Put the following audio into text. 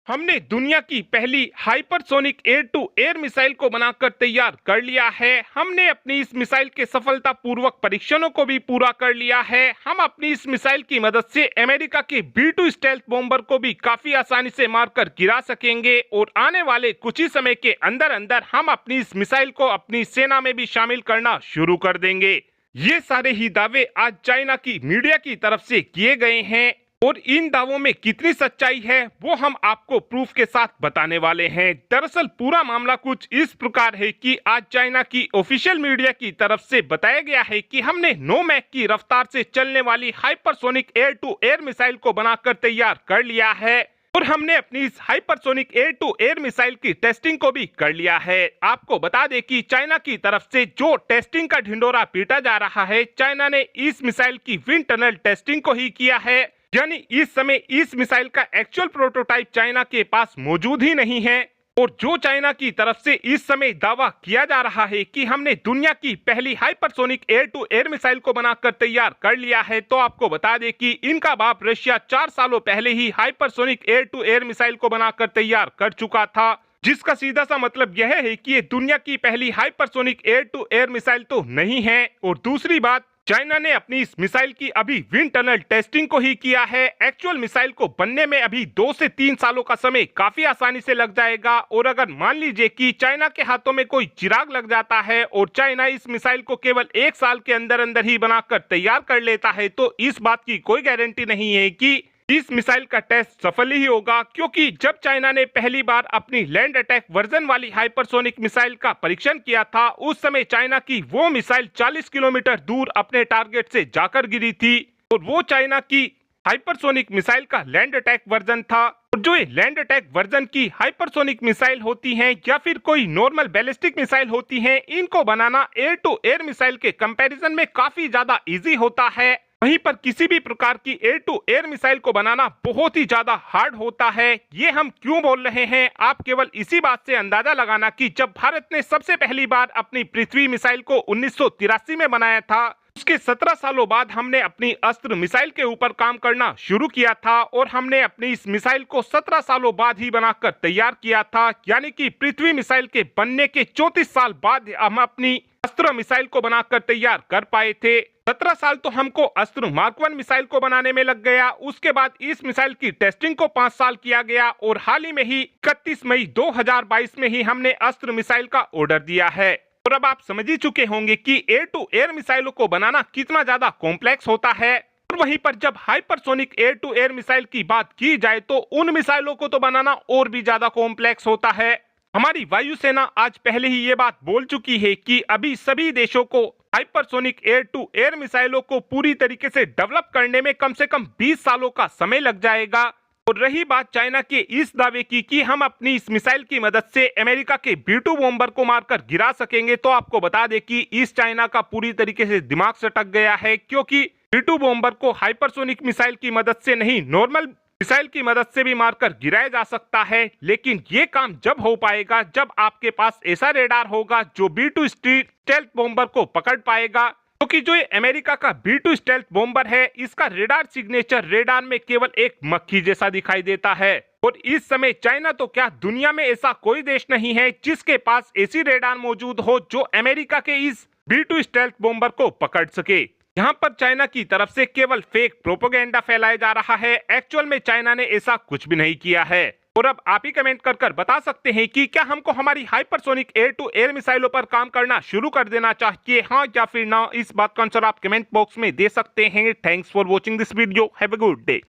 हमने दुनिया की पहली hypersonic air to air missile को बनाकर तैयार कर लिया है। हमने अपनी इस मिसाइल के सफलतापूर्वक परीक्षणों को भी पूरा कर लिया है। हम अपनी इस मिसाइल की मदद से अमेरिका के B2 स्टेल्थ बॉम्बर को भी काफी आसानी से मारकर गिरा सकेंगे और आने वाले कुछ ही समय के अंदर अंदर हम अपनी इस मिसाइल को अपनी सेना में भी शामिल करना शुरू कर देंगे। ये सारे ही दावे आज चाइना की मीडिया की तरफ से किए गए हैं और इन दावों में कितनी सच्चाई है वो हम आपको प्रूफ के साथ बताने वाले हैं। दरअसल पूरा मामला कुछ इस प्रकार है कि आज चाइना की ऑफिशियल मीडिया की तरफ से बताया गया है कि हमने 9 मैक की रफ्तार से चलने वाली hypersonic air to air missile को बनाकर तैयार कर लिया है और हमने अपनी इस hypersonic air to air missile की टेस्टिंग को भी कर लिया है। आपको बता दें कि चाइना की तरफ से जो टेस्टिंग का ढिंडोरा पीटा जा रहा है, चाइना ने इस मिसाइल की विंड टनल टेस्टिंग को ही किया है। यानी इस समय इस मिसाइल का एक्चुअल प्रोटोटाइप चाइना के पास मौजूद ही नहीं है और जो चाइना की तरफ से इस समय दावा किया जा रहा है कि हमने दुनिया की पहली hypersonic air to air missile को बनाकर तैयार कर लिया है, तो आपको बता दें कि इनका बाप रशिया 4 सालों पहले ही hypersonic air to air missile को बनाकर तैयार कर चुका था, जिसका सीधा सा मतलब यह है कि ये दुनिया की पहली hypersonic air to air missile तो नहीं है। और दूसरी बात, चाइना ने अपनी इस मिसाइल की अभी विंड टनल टेस्टिंग को ही किया है। एक्चुअल मिसाइल को बनने में अभी 2 से 3 सालों का समय काफी आसानी से लग जाएगा और अगर मान लीजिए कि चाइना के हाथों में कोई चिराग लग जाता है और चाइना इस मिसाइल को केवल 1 साल के अंदर अंदर ही बनाकर तैयार कर लेता है, तो इस बात की कोई गारंटी नहीं है कि इस मिसाइल का टेस्ट सफल ही होगा, क्योंकि जब चाइना ने पहली बार अपनी लैंड अटैक वर्जन वाली हाइपरसोनिक मिसाइल का परीक्षण किया था, उस समय चाइना की वो मिसाइल 40 किलोमीटर दूर अपने टारगेट से जाकर गिरी थी और वो चाइना की हाइपरसोनिक मिसाइल का लैंड अटैक वर्जन था। और जो ये लैंड अटैक वर्जन की हाइपरसोनिक मिसाइल होती हैं या फिर कोई नॉर्मल बैलिस्टिक मिसाइल होती हैं, इनको बनाना एयर टू एयर मिसाइल के कंपैरिजन में काफी ज्यादा इजी होता है। वहीं पर किसी भी प्रकार की एयर टू एयर मिसाइल को बनाना बहुत ही ज्यादा हार्ड होता है। ये हम क्यों बोल रहे हैं, आप केवल इसी बात से अंदाजा लगाना कि जब भारत ने सबसे पहली बार अपनी पृथ्वी मिसाइल को 1983 में बनाया था, उसके 17 सालों बाद हमने अपनी अस्त्र मिसाइल के ऊपर काम करना शुरू किया था और हमने अपनी इस मिसाइल को 17 सालों बाद ही बनाकर तैयार किया था। यानी कि पृथ्वी मिसाइल के बनने के 34 साल बाद हम अपनी अस्त्र मिसाइल को बनाकर तैयार कर पाए थे। 17 साल तो हमको अस्त्र मार्क 1 मिसाइल को बनाने में लग गया। उसके बाद इस मिसाइल की टेस्टिंग को 5 साल किया गया और हाल ही में ही 31 मई 2022 में ही हमने अस्त्र मिसाइल का ऑर्डर दिया है। और अब आप समझ ही चुके होंगे कि एयर टू एयर मिसाइलों को बनाना कितना ज्यादा कॉम्प्लेक्स होता है। और वहीं पर जब hypersonic air to air missile की बात की जाए तो उन मिसाइलों को तो बनाना और भी ज्यादा कॉम्प्लेक्स होता है। हमारी वायुसेना आज पहले ही ये बात बोल चुकी है कि अभी सभी देशों को हाइपरसोनिक एयर टू एयर मिसाइलों को पूरी तरीके से डेवलप करने में कम से कम 20 सालों का समय लग जाएगा। और रही बात चाइना के इस दावे की कि हम अपनी इस मिसाइल की मदद से अमेरिका के B2 बॉम्बर को मारकर गिरा सकेंगे, तो आपको बता दें कि इस चाइना का पूरी तरीके से दिमाग सटक गया है, क्योंकि B2 बॉम्बर को हाइपरसोनिक मिसाइल की मदद से नहीं, नॉर्मल मिसाइल की मदद से भी मारकर गिराया जा सकता है। लेकिन ये काम जब हो पाएगा जब आपके पास ऐसा रेडार होगा जो B2 स्टेल्थ बॉम्बर को पकड़ पाएगा, क्योंकि जो ये अमेरिका का B2 स्टेल्थ बॉम्बर है, इसका रेडार सिग्नेचर रेडार में केवल एक मक्खी जैसा दिखाई देता है। और इस समय चाइना तो क्या, दुनिया में ऐसा कोई देश नहीं है जिसके पास ऐसी रेडार मौजूद हो जो अमेरिका के इस B2 स्टेल्थ बॉम्बर को पकड़ सके। यहाँ पर चाइना की तरफ से केवल फेक प्रोपेगेंडा फैलाया जा रहा है। एक्चुअल में चाइना ने ऐसा कुछ भी नहीं किया है। और अब आप ही कमेंट कर बता सकते हैं कि क्या हमको हमारी हाइपरसोनिक एयर टू एयर मिसाइलों पर काम करना शुरू कर देना चाहिए, हाँ या फिर ना। इस बात का आंसर आप कमेंट बॉक्स में दे सकते हैं। Thanks for watching this video, have a good day.